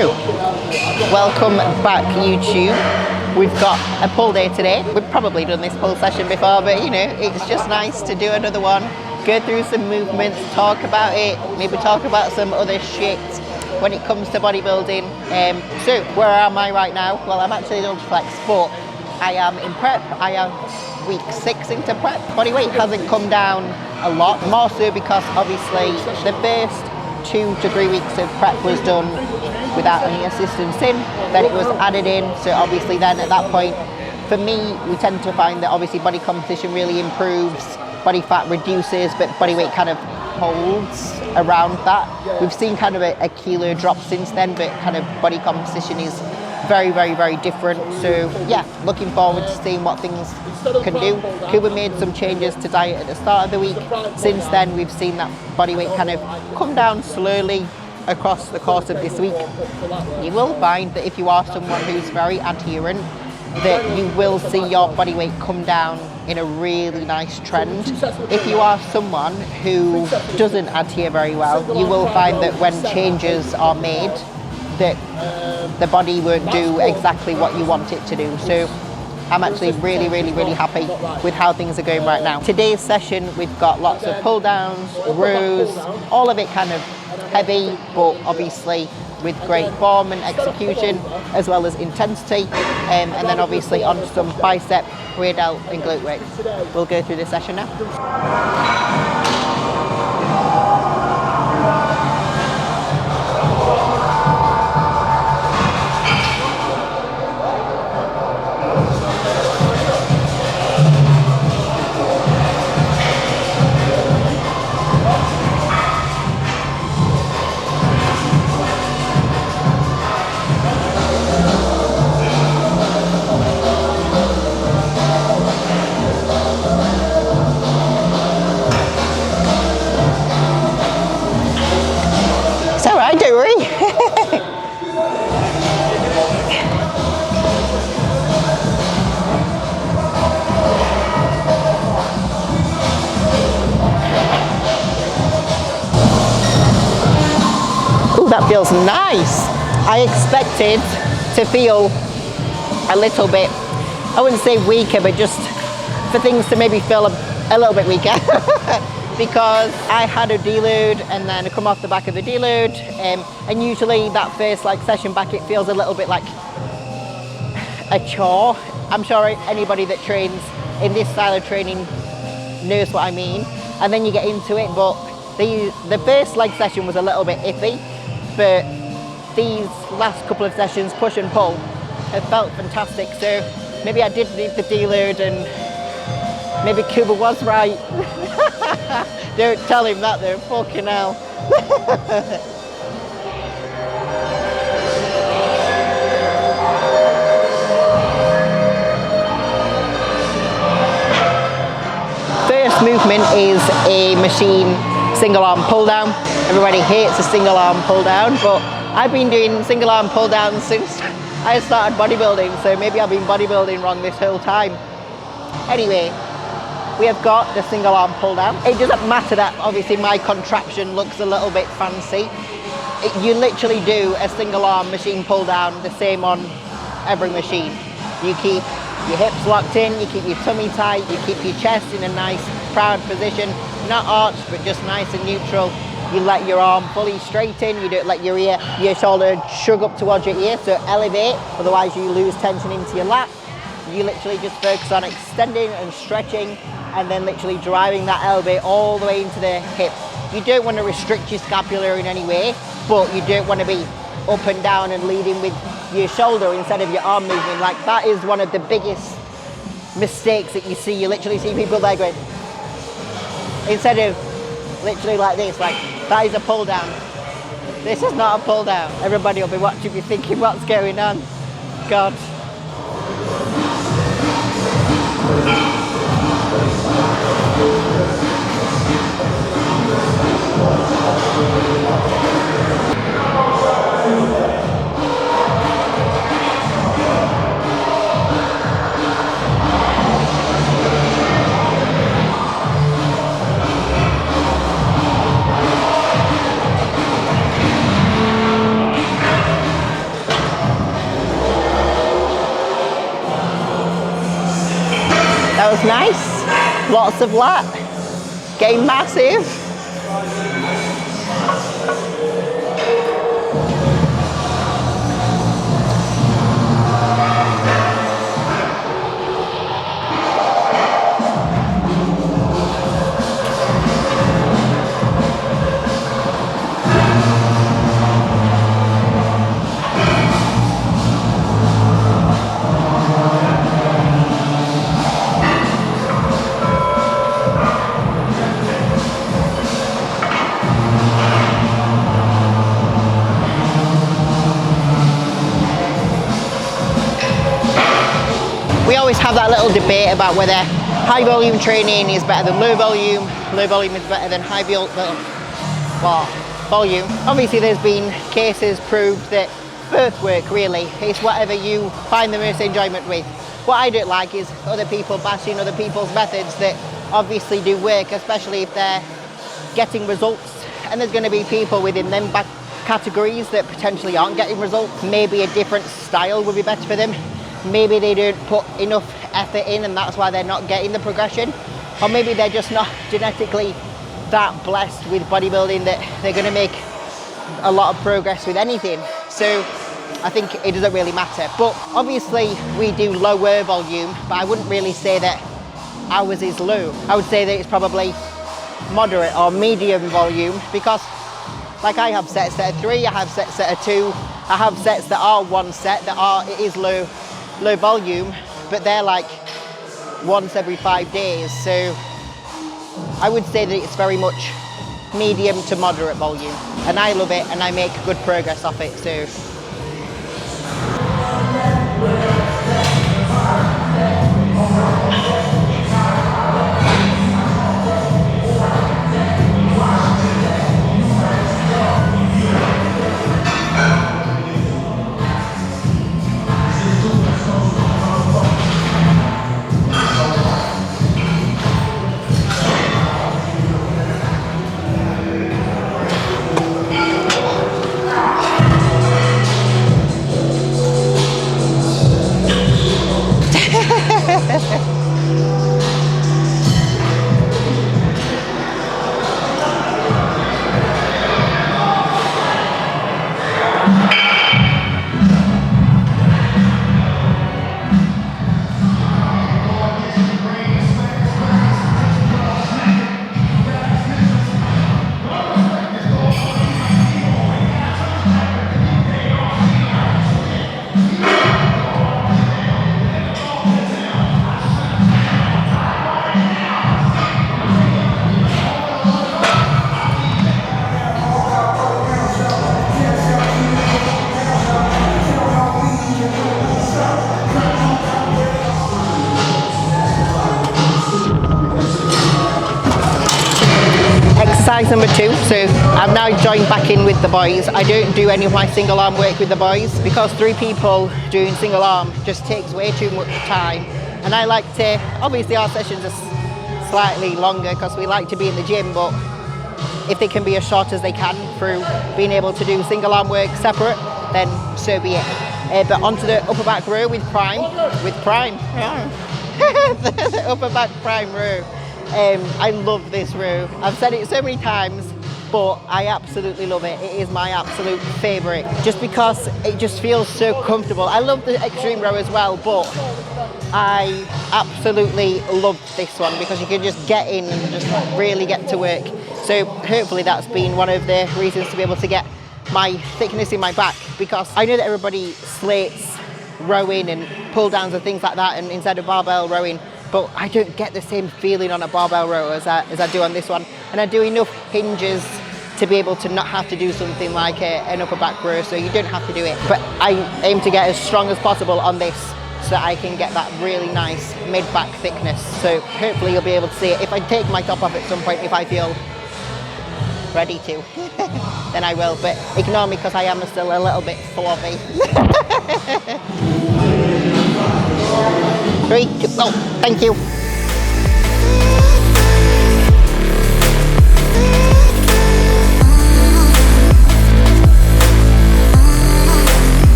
So, welcome back YouTube. We've got a pull day today. We've probably done this pull session before, but you know, it's just nice to do another one. Go through some movements, talk about it, maybe talk about some other shit when it comes to bodybuilding. So, where am I right now? Well, I'm actually in UltraFlex, but I am in prep. I am week 6 into prep. Body weight hasn't come down a lot, more so because obviously the first 2 to 3 weeks of prep was done without any assistance in, then it was added in, so obviously then at that point, for me, we tend to find that obviously body composition really improves, body fat reduces, but body weight kind of holds around that. We've seen kind of a kilo drop since then, but kind of body composition is very, very, very different. So yeah, looking forward to seeing what things can do. Kuba made some changes to diet at the start of the week. Since then, we've seen that body weight kind of come down slowly across the course of this week. You will find that if you are someone who's very adherent, that you will see your body weight come down in a really nice trend. If you are someone who doesn't adhere very well, you will find that when changes are made, that the body won't do exactly what you want it to do. So I'm actually really, really, really happy with how things are going right now. Today's session, we've got lots of pull downs, rows, all of it kind of heavy, but obviously with great form and execution, as well as intensity. And then obviously on some bicep, rear delt and glute work. We'll go through the session now. It's all right, don't worry. Ooh, that feels nice. I expected to feel a little bit, I wouldn't say weaker, but just for things to maybe feel a little bit weaker. Because I had a deload and then I come off the back of the deload, and usually that first session back, it feels a little bit like a chore. I'm sure anybody that trains in this style of training knows what I mean. And then you get into it, but the first leg session was a little bit iffy, but these last couple of sessions, push and pull, have felt fantastic. So maybe I did need the deload, and maybe Kuba was right. Don't tell him that though, fucking hell. First movement is a machine single arm pull down. Everybody hates a single arm pull down, but I've been doing single arm pull downs since I started bodybuilding, so maybe I've been bodybuilding wrong this whole time. Anyway, we have got the single arm pull down. It doesn't matter that obviously my contraption looks a little bit fancy. You literally do a single arm machine pull down the same on every machine. You keep your hips locked in, you keep your tummy tight, you keep your chest in a nice proud position, not arched but just nice and neutral. You let your arm fully straighten, you don't let your shoulder shrug up towards your ear, so elevate, otherwise you lose tension into your lat. You literally just focus on extending and stretching, and then literally driving that elbow all the way into the hip. You don't want to restrict your scapula in any way, but you don't want to be up and down and leading with your shoulder instead of your arm moving. Like, that is one of the biggest mistakes that you see. You literally see people there going, instead of literally like this, like, that is a pull down. This is not a pull down. Everybody will be watching me thinking, what's going on? God. Feels nice. Lots of lat. Getting massive. We always have that little debate about whether high volume training is better than low volume is better than high volume. Obviously there's been cases proved that both work really. It's whatever you find the most enjoyment with. What I don't like is other people bashing other people's methods that obviously do work, especially if they're getting results. And there's going to be people within them categories that potentially aren't getting results. Maybe a different style would be better for them. Maybe they don't put enough effort in and that's why they're not getting the progression. Or maybe they're just not genetically that blessed with bodybuilding that they're going to make a lot of progress with anything. So I think it doesn't really matter. But obviously we do lower volume, but I wouldn't really say that ours is low. I would say that it's probably moderate or medium volume, because like I have sets that are 3, I have sets that are 2, I have sets that are 1 set it is low volume, but they're like once every 5 days. So I would say that it's very much medium to moderate volume, and I love it and I make good progress off it. So exercise number 2. So I've now joined back in with the boys. I don't do any of my single arm work with the boys because 3 people doing single arm just takes way too much time. And I like to, obviously our sessions are slightly longer because we like to be in the gym, but if they can be as short as they can through being able to do single arm work separate, then so be it. But onto the upper back row with prime. The upper back prime row. I love this row. I've said it so many times, but I absolutely love it. It is my absolute favourite, just because it just feels so comfortable. I love the extreme row as well, but I absolutely love this one because you can just get in and just really get to work. So hopefully that's been one of the reasons to be able to get my thickness in my back, because I know that everybody slates rowing and pull downs and things like that, and instead of barbell rowing, but I don't get the same feeling on a barbell row as I do on this one. And I do enough hinges to be able to not have to do something like an upper back row, so you don't have to do it. But I aim to get as strong as possible on this so that I can get that really nice mid-back thickness. So hopefully you'll be able to see it. If I take my top off at some point, if I feel ready to, then I will. But ignore me because I am still a little bit floppy. 3, 2, oh, thank you.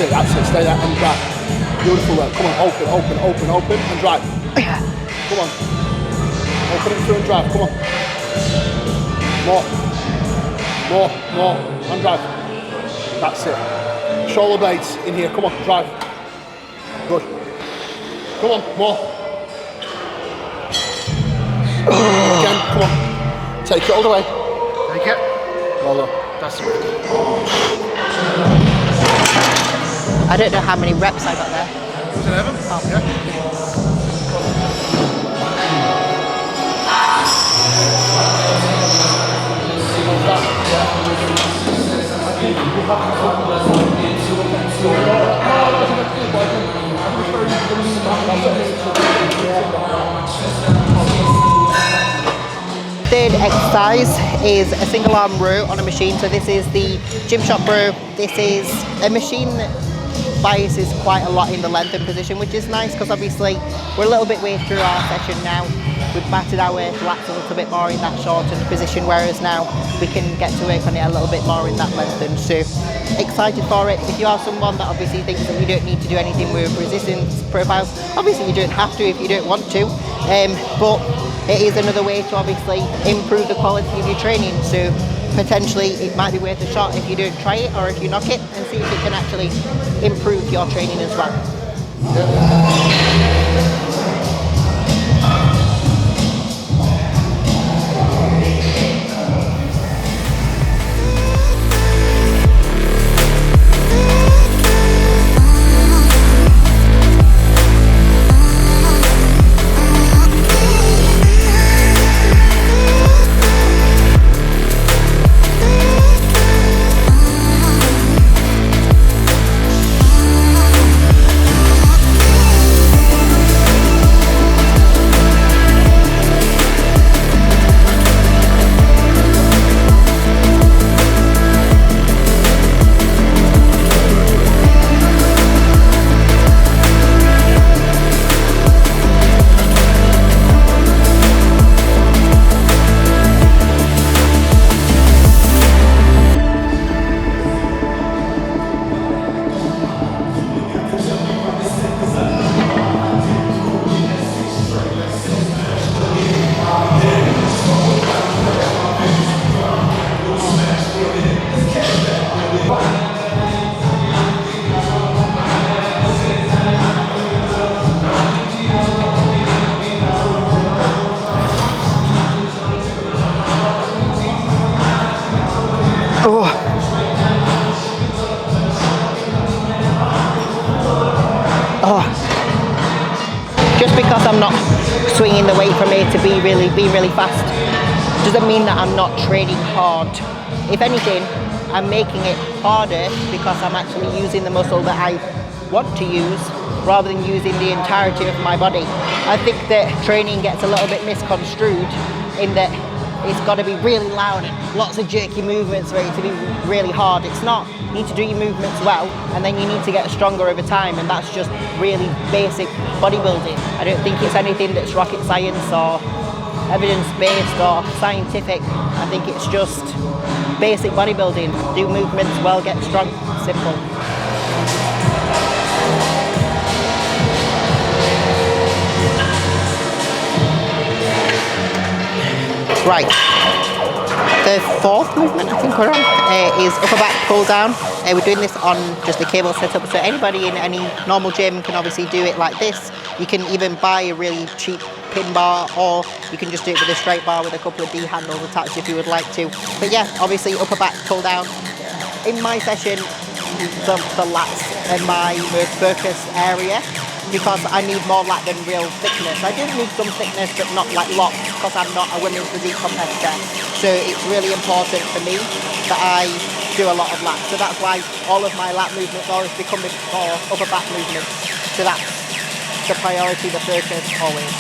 That's it. Stay there and drive. Beautiful work. Come on, open, and drive. Come on. Open it through and drive. Come on. More, and drive. That's it. Shoulder blades in here. Come on, drive. Good. Come on, more. Again, come on. Take it all the way. Take it. Well done. That's it. I don't know how many reps I got there. It was 11? Oh. Yeah. Third exercise is a single arm row on a machine. So this is the gym shop row. This is a machine that biases quite a lot in the lengthen position, which is nice because obviously we're a little bit way through our session now. We've battered our lats a little bit more in that shortened position, whereas now we can get to work on it a little bit more in that lengthen. So excited for it. If you are someone that obviously thinks that you don't need to do anything with resistance profiles, obviously you don't have to if you don't want to, but it is another way to obviously improve the quality of your training. So potentially it might be worth a shot if you don't try it or if you knock it and see if it can actually improve your training as well. Just because I'm not swinging the weight from A to B being really fast doesn't mean that I'm not training hard. If anything, I'm making it harder because I'm actually using the muscle that I want to use rather than using the entirety of my body. I think that training gets a little bit misconstrued in that it's got to be really loud, lots of jerky movements for it to be really hard. It's not. You need to do your movements well, and then you need to get stronger over time, and that's just really basic bodybuilding. I don't think it's anything that's rocket science or evidence-based or scientific. I think it's just basic bodybuilding. Do movements well, get strong, simple. Right, the fourth movement I think we're on is upper back pull down. We're doing this on just a cable setup, so anybody in any normal gym can obviously do it like this. You can even buy a really cheap pin bar, or you can just do it with a straight bar with a couple of D handles attached if you would like to. But yeah, obviously upper back pull down. In my session, the lats are my most focused area, because I need more lat than real thickness. I do need some thickness, but not like lots, because I'm not a women's physique competitor. So it's really important for me that I do a lot of lats. So that's why all of my lat movements always become before upper back movements. So that's the priority, the focus always.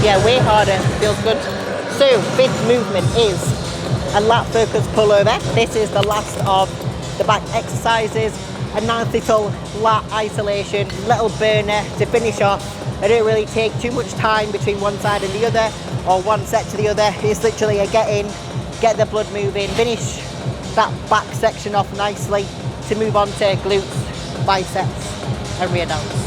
Yeah, way harder, feels good. So, fifth movement is a lat focus pullover. This is the last of the back exercises. A nice little lat isolation, little burner to finish off. I don't really take too much time between one side and the other, or one set to the other. It's literally a get in, get the blood moving, finish that back section off nicely to move on to glutes, biceps and rear delts.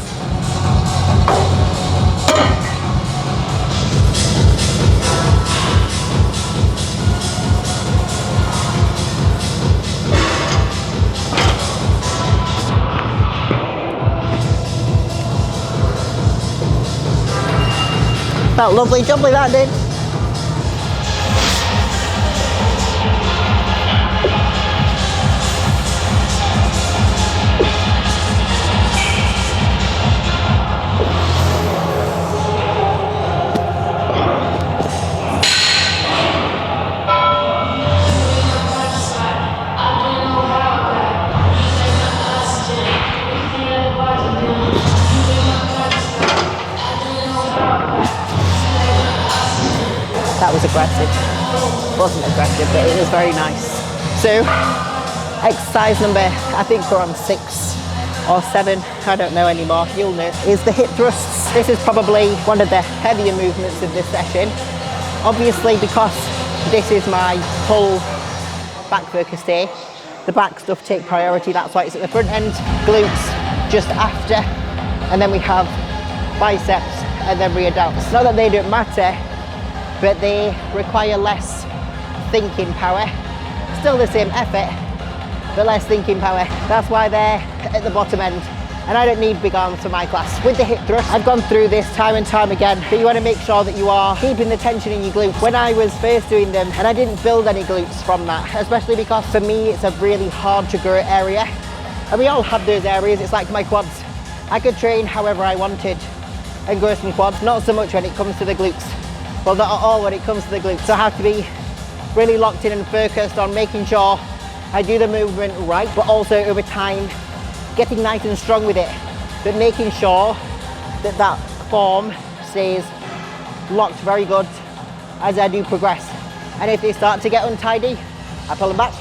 Felt lovely jubbly that did. That was aggressive. It wasn't aggressive, but it was very nice. So, exercise number, I think we're on 6 or 7, I don't know anymore, you'll know, is the hip thrusts. This is probably one of the heavier movements of this session. Obviously, because this is my full back focus day, the back stuff take priority, that's why it's at the front end, glutes just after, and then we have biceps and then rear delts. Not that they don't matter, but they require less thinking power. Still the same effort, but less thinking power. That's why they're at the bottom end. And I don't need big arms for my class. With the hip thrust, I've gone through this time and time again, but you want to make sure that you are keeping the tension in your glutes. When I was first doing them, and I didn't build any glutes from that, especially because for me, it's a really hard to grow area. And we all have those areas, it's like my quads. I could train however I wanted and grow some quads, not so much when it comes to the glutes. Well, not at all when it comes to the glutes. So I have to be really locked in and focused on making sure I do the movement right, but also over time, getting nice and strong with it, but making sure that that form stays locked very good as I do progress. And if they start to get untidy, I pull them back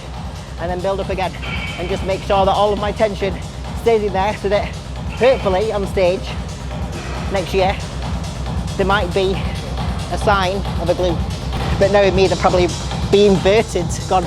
and then build up again, and just make sure that all of my tension stays in there so that hopefully on stage next year, there might be a sign of a glute. But knowing me, they're probably be inverted, gone.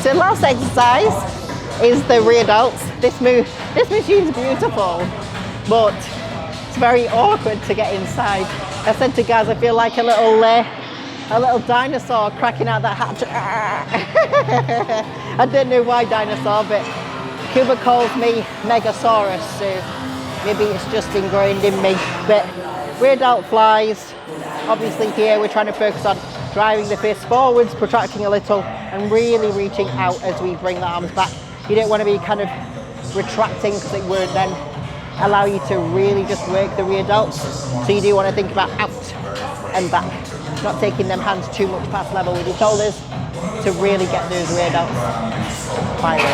So last exercise is the rear delts. This machine's beautiful, but it's very awkward to get inside. I said to Gaz, I feel like a little dinosaur cracking out that hatch. I don't know why dinosaur, but Kuba calls me Megasaurus, so maybe it's just ingrained in me. But rear delt flies. Obviously here we're trying to focus on driving the fist forwards, protracting a little, and really reaching out as we bring the arms back. You don't want to be kind of retracting because it would then allow you to really just work the rear delts. So you do want to think about out and back, not taking them hands too much past level with your shoulders to really get those rear delts firing.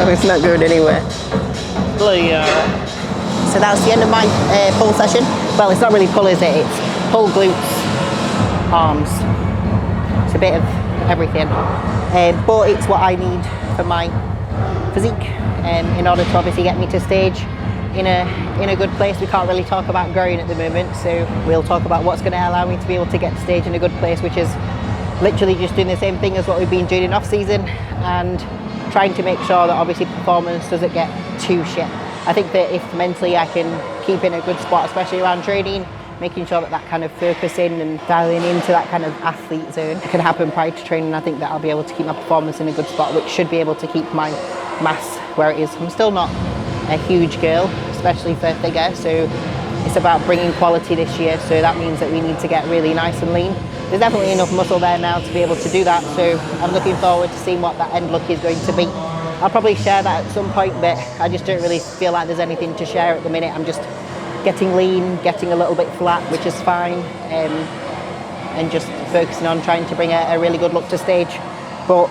It's not going anywhere. So that's the end of my pull session. Well, it's not really pull, is it? It's pull, glutes, arms. It's a bit of everything. But it's what I need for my physique in order to obviously get me to stage in a good place. We can't really talk about growing at the moment, so we'll talk about what's going to allow me to be able to get to stage in a good place, which is literally just doing the same thing as what we've been doing in off season and trying to make sure that obviously performance doesn't get too shit. I think that if mentally I can keep in a good spot, especially around training, making sure that that kind of focusing and dialing into that kind of athlete zone can happen prior to training, I think that I'll be able to keep my performance in a good spot, which should be able to keep my mass where it is. I'm still not a huge girl, especially for figure, so it's about bringing quality this year, so that means that we need to get really nice and lean. There's definitely enough muscle there now to be able to do that, so I'm looking forward to seeing what that end look is going to be. I'll probably share that at some point, but I just don't really feel like there's anything to share at the minute. I'm just getting lean, getting a little bit flat, which is fine, and just focusing on trying to bring a really good look to stage. But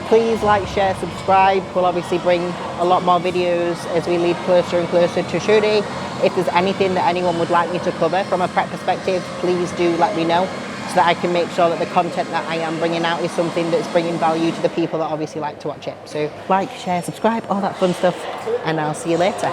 please like, share, subscribe. We'll obviously bring a lot more videos as we lead closer and closer to show day. If there's anything that anyone would like me to cover from a prep perspective, please do let me know, so that I can make sure that the content that I am bringing out is something that's bringing value to the people that obviously like to watch it. So like, share, subscribe, all that fun stuff, and I'll see you later.